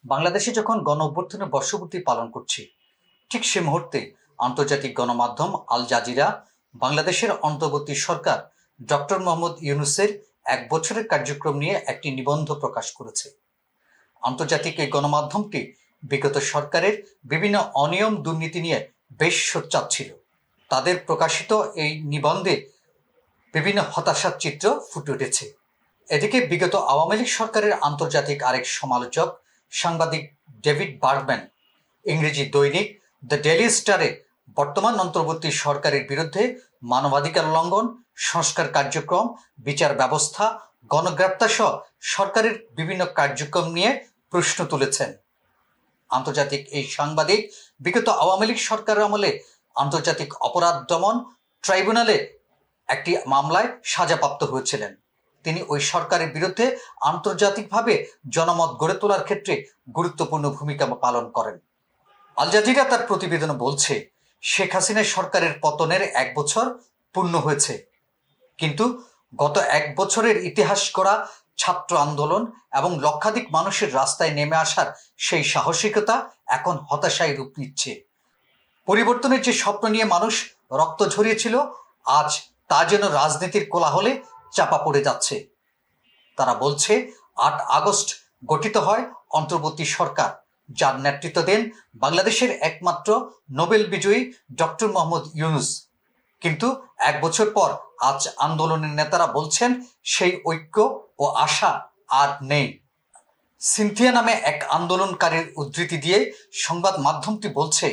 বাংলাদেশে যখন গণ অভ্যুত্থানের বর্ষপূর্তি পালন করছি, ঠিক সে মুহূর্তে আন্তর্জাতিক গণমাধ্যম আল জাজিরা বাংলাদেশের অন্তর্বর্তী সরকার ডক্টর মোহাম্মদ ইউনূসের 1 বছরের কার্যক্রম নিয়ে একটি নিবন্ধ প্রকাশ করেছে। আন্তর্জাতিক এই গণমাধ্যমটি বিগত সরকারের বিভিন্ন অনিয়ম দুর্নীতি নিয়ে বেশ সোচ্চার ছিল। তাদের প্রকাশিত এই নিবন্ধে বিভিন্ন হতাশার চিত্র ফুটে উঠেছে। এদিকে বিগত আওয়ামী লীগ সরকারের আন্তর্জাতিক আরেক সমালোচক সাংবাদিক ডেভিড বার্গম্যান ইংরেজি দৈনিক দ্য ডেইলি স্টারে বর্তমান অন্তর্বর্তী সরকারের বিরুদ্ধে মানবাধিকার লঙ্ঘন, সংস্কার কার্যক্রম, বিচার ব্যবস্থা, গণগ্রেপ্তার সহ সরকারের বিভিন্ন কার্যক্রম নিয়ে প্রশ্ন তুলেছেন। আন্তর্জাতিক এই সাংবাদিক বিগত আওয়ামী লীগ সরকারের আমলে আন্তর্জাতিক অপরাধ দমন ট্রাইব্যুনালে একটি মামলায় সাজাপ্রাপ্ত হয়েছিলেন। তিনি ওই সরকারের বিরুদ্ধে আন্তর্জাতিকভাবে জনমত গড়ে তোলার ক্ষেত্রে গুরুত্বপূর্ণ ভূমিকা পালন করেন। আল জাজিরা তার প্রতিবেদনে বলছে, শেখ হাসিনা সরকারের পতনের 1 বছর পূর্ণ হয়েছে, কিন্তু গত 1 বছরের ইতিহাস গড়া ছাত্র আন্দোলন এবং লক্ষাধিক মানুষের রাস্তায় নেমে আসার সেই সাহসিকতা এখন হতাশায় রূপ নিচ্ছে। পরিবর্তনের যে স্বপ্ন নিয়ে মানুষ রক্ত ঝরিয়েছিল, আজ তা যেন রাজনীতির কোলাহলে চাপা পড়ে যাচ্ছে। তারা বলছে, 8 আগস্ট গঠিত হয় অন্তর্বর্তী সরকার, যার নেতৃত্ব দেন বাংলাদেশের একমাত্র নোবেল বিজয়ী ডক্টর মোহাম্মদ ইউনূস। কিন্তু 1 বছর পর আজ আন্দোলনের নেতারা বলছেন সেই ঐক্য ও আশা আর নেই। সিনথিয়া নামে এক আন্দোলনকারীর উদ্ধৃতি দিয়ে সংবাদ মাধ্যমটি বলছে,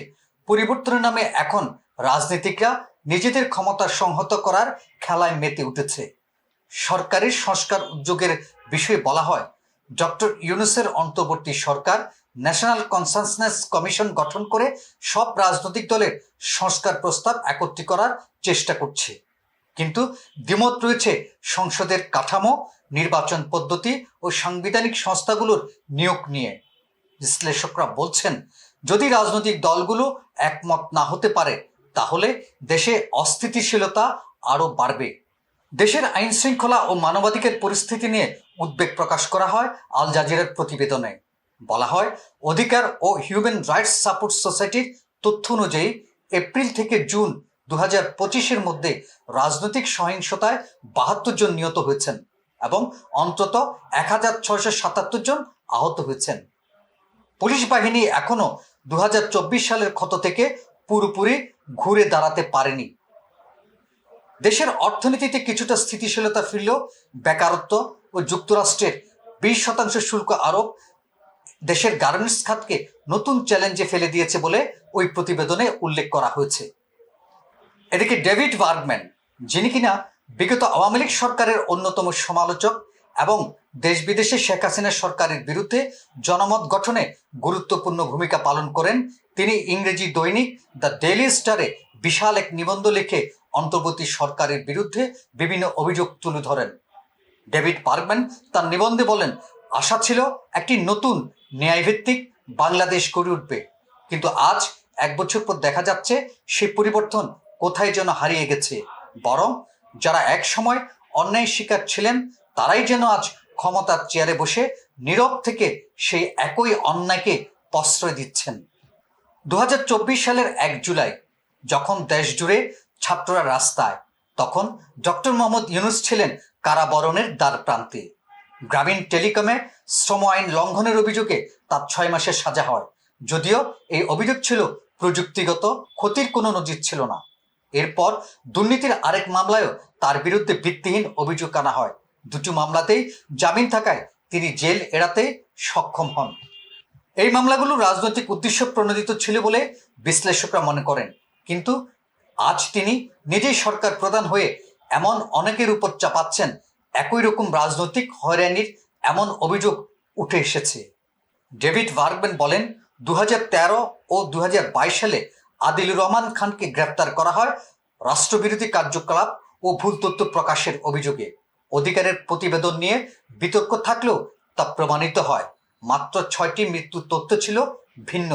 পরিবর্তনের নামে এখন রাজনীতিকরা নিজেদের ক্ষমতা সংহত করার খেলায় মেতে উঠেছে। সরকারের সংস্কার উদ্যোগের বিষয়ে বলা হয়, ডক্টর ইউনূসের অন্তর্বর্তী সরকার ন্যাশনাল কনসেনসাস কমিশন গঠন করে সব রাজনৈতিক দলের সংস্কার প্রস্তাব একত্রিত করার চেষ্টা করছে। কিন্তু দ্বিমত রয়েছে সংসদের কাঠামো, নির্বাচন পদ্ধতি ও সাংবিধানিক সংস্থাগুলোর নিয়োগ নিয়ে। বিশ্লেষকরা বলছেন, যদি রাজনৈতিক দলগুলো একমত না হতে পারে, তাহলে দেশে অস্থিতিশীলতা আরও বাড়বে। দেশের আইন শৃঙ্খলা ও মানবাধিকার পরিস্থিতি নিয়ে উদ্বেগ প্রকাশ করা হয় আল জাজিরার প্রতিবেদনে। বলা হয়, অধিকার ও হিউম্যান রাইটস সাপোর্ট সোসাইটির তথ্য অনুযায়ী এপ্রিল থেকে জুন 2025-এর মধ্যে রাজনৈতিক সহিংসতায় 72 জন নিহত হয়েছেন এবং অন্তত 1677 জন আহত হয়েছেন। পুলিশ বাহিনী এখনো 2024 সালের ক্ষত থেকে পুরোপুরি ঘুরে দাঁড়াতে পারেনি। দেশের অর্থনীতিতে কিছুটা স্থিতিশীলতা ফিরলেও বেকারত্ব ও যুক্তরাষ্ট্রের 20% শুল্ক আরোপ দেশের গার্মেন্টস খাতকে নতুন চ্যালেঞ্জে ফেলে দিয়েছে বলে ওই প্রতিবেদনে উল্লেখ করা হয়েছে। এদিকে ডেভিড বার্গম্যান, যিনি কিনা বিগত আওয়ামী লীগ সরকারের অন্যতম সমালোচক এবং দেশ বিদেশে শেখ হাসিনা সরকারের বিরুদ্ধে জনমত গঠনে গুরুত্বপূর্ণ ভূমিকা পালন করেন, তিনি ইংরেজি দৈনিক দ্য ডেইলি স্টারে বিশাল এক নিবন্ধ লিখে অন্তর্বর্তী সরকারের বিরুদ্ধে বিভিন্ন অভিযোগ তুলে ধরেন। ডেভিড বার্গম্যান তার নিবন্ধে বলেন, আশা ছিল একটি নতুন ন্যায়ভিত্তিক বাংলাদেশ গড়ে উঠবে, কিন্তু আজ 1 বছর পর দেখা যাচ্ছে সেই পরিবর্তন কোথায় যেন হারিয়ে গেছে। বরং যারা এক সময় অন্যায় শিকার ছিলেন, তারাই যেন আজ ক্ষমতার চেয়ারে বসে নীরব থেকে সেই একই অন্যায়কে প্রশ্রয় দিচ্ছেন। 2024 সালের 1 জুলাই যখন দেশ জুড়ে ছাত্ররা রাস্তায়, তখন ডক্টর মোহাম্মদ ইউনূস ছিলেন কারাবরণের দ্বার প্রান্তে। গ্রামীণ টেলিকমে শ্রম আইন লঙ্ঘনের অভিযোগে তার 6 মাসের সাজা হয়, যদিও এই অভিযোগ ছিল প্রযুক্তিগত, ক্ষতির কোনো নজির ছিল না। এরপর দুর্নীতির আরেক মামলায়ও তার বিরুদ্ধে ভিত্তিহীন অভিযোগ আনা হয়। দুটি মামলাতেই জামিন থাকায় তিনি জেল এড়াতে সক্ষম হন। এই মামলাগুলো রাজনৈতিক উদ্দেশ্য প্রণোদিত ছিল বলে বিশ্লেষকরা মনে করেন, কিন্তু আজ তিনি নিজেই সরকার প্রধান হয়ে এমন অনেকের উপর চাপাচ্ছেন, একই রকম রাজনৈতিক হয়রানির এমন অভিযোগ উঠে এসেছে। ডেভিড বার্গম্যান বলেন, 2013 ও 2022 সালে আদিলুর রহমান খানকে গ্রেপ্তার করা হয় রাষ্ট্রবিরোধী কার্যকলাপ ও ভুল তথ্য প্রকাশের অভিযোগে। অধিকারের প্রতিবেদন নিয়ে বিতর্ক থাকলেও তা প্রমাণিত হয়। মাত্র 6টি মৃত্যুর তথ্য ছিল ভিন্ন,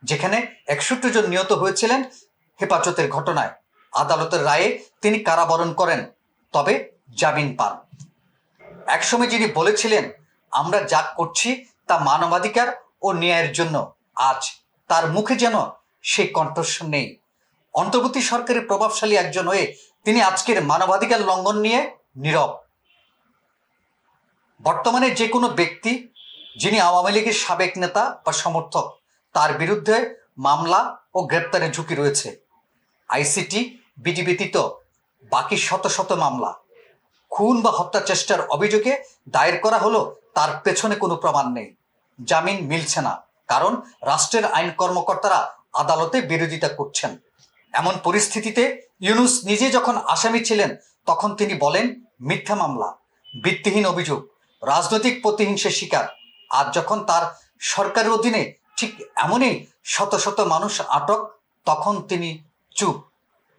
যেখানে 61 জন নিহত হয়েছিলেন হেফাজতের ঘটনায়। আদালতের রায়ে তিনি কারাবরণ করেন, তবে জামিন পান। একসময় যিনি বলেছিলেন, আমরা যা করছি তা মানবাধিকার ও ন্যায়ের জন্য আজ তার মুখে যেন সেই কণ্ঠস্বর নেই। অন্তর্বর্তী সরকারের প্রভাবশালী একজন হয়ে তিনি আজকের মানবাধিকার লঙ্ঘন নিয়ে নীরব। বর্তমানে যে কোনো ব্যক্তি যিনি আওয়ামী লীগের সাবেক নেতা বা সমর্থক, তার বিরুদ্ধে মামলা ও গ্রেপ্তারের ঝুঁকি রয়েছে। আইসিটি বিডি ব্যতীত বাকি শত শত মামলা খুন বা হত্যা চেষ্টার অভিযোগে দায়ের করা হলো, তার পেছনে কোনো প্রমাণ নেই, জামিন মিলছে না, কারণ রাষ্ট্রের আইন কর্মকর্তারা আদালতে বিরোধিতা করছেন। এমন পরিস্থিতিতে ইউনূস নিজে যখন আসামি ছিলেন তখন তিনি বলেন মিথ্যা মামলা, ভিত্তিহীন অভিযোগ, রাজনৈতিক প্রতিহিংসার শিকার। আজ যখন তার সরকারের অধীনে ঠিক এমনই শত শত মানুষ আটক, তখন তিনি চুপ।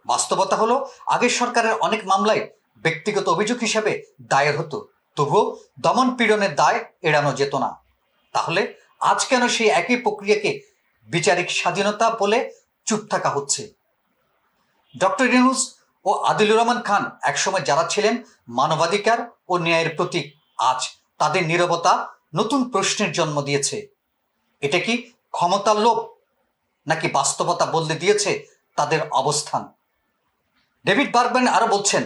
বাস্তবতা হলো আগের সরকারের অনেক মামলায় ব্যক্তিগত অভিযোগ হিসেবে দায়ের হতো, তবুও দমন পীড়নের দায় এড়ানো যেত না। তাহলে আজ কেন সেই একই প্রক্রিয়াকে বিচারিক স্বাধীনতা বলে চুপ থাকা হচ্ছে? ডক্টর ইউনূস ও আদিলুর রহমান খান একসময় যারা ছিলেন মানবাধিকার ও ন্যায়ের প্রতীক, আজ তাদের নীরবতা নতুন প্রশ্নের জন্ম দিয়েছে। এটা কি ক্ষমতার লোভ, নাকি বাস্তবতা বদলে দিয়েছে তাদের অবস্থান? ডেভিড বার্গম্যান আরো বলছেন,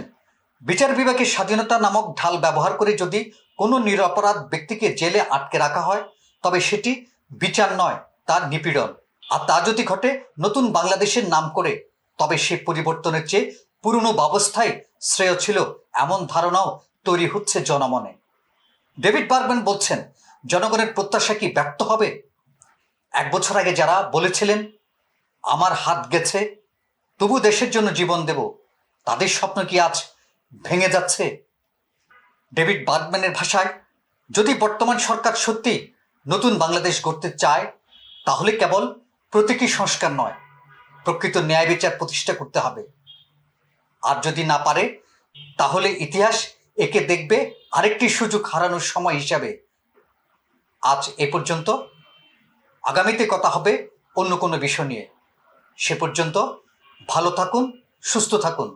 বিচার বিভাগের স্বাধীনতা নামক ঢাল ব্যবহার করে যদি কোনো নিরপরাধ ব্যক্তিকে জেলে আটকে রাখা হয়, তবে সেটি বিচার নয়, তার নিপীড়ন। আর তা যদি ঘটে নতুন বাংলাদেশের নাম করে, তবে সে পরিবর্তনের চেয়ে পুরনো ব্যবস্থায় শ্রেয় ছিল, এমন ধারণাও তৈরি হচ্ছে জনমনে। ডেভিড বার্গম্যান বলছেন, জনগণের প্রত্যাশা কি ব্যর্থ হবে? 1 বছর আগে যারা বলেছিলেন আমার হাত গেছে তবু দেশের জন্য জীবন দেব, তাদের স্বপ্ন কি আজ ভেঙে যাচ্ছে? ডেভিড বার্গম্যানের ভাষায়, যদি বর্তমান সরকার সত্যি নতুন বাংলাদেশ গড়তে চায়, তাহলে কেবল প্রতীকী সংস্কার নয়, প্রকৃত ন্যায় বিচার প্রতিষ্ঠা করতে হবে। আর যদি না পারে, তাহলে ইতিহাস একে দেখবে আরেকটি সুযোগ হারানোর সময় হিসাবে। আজ এ পর্যন্ত, আগামীতে কথা হবে অন্য কোনো বিষয় নিয়ে। সে পর্যন্ত ভালো থাকুন, সুস্থ থাকুন।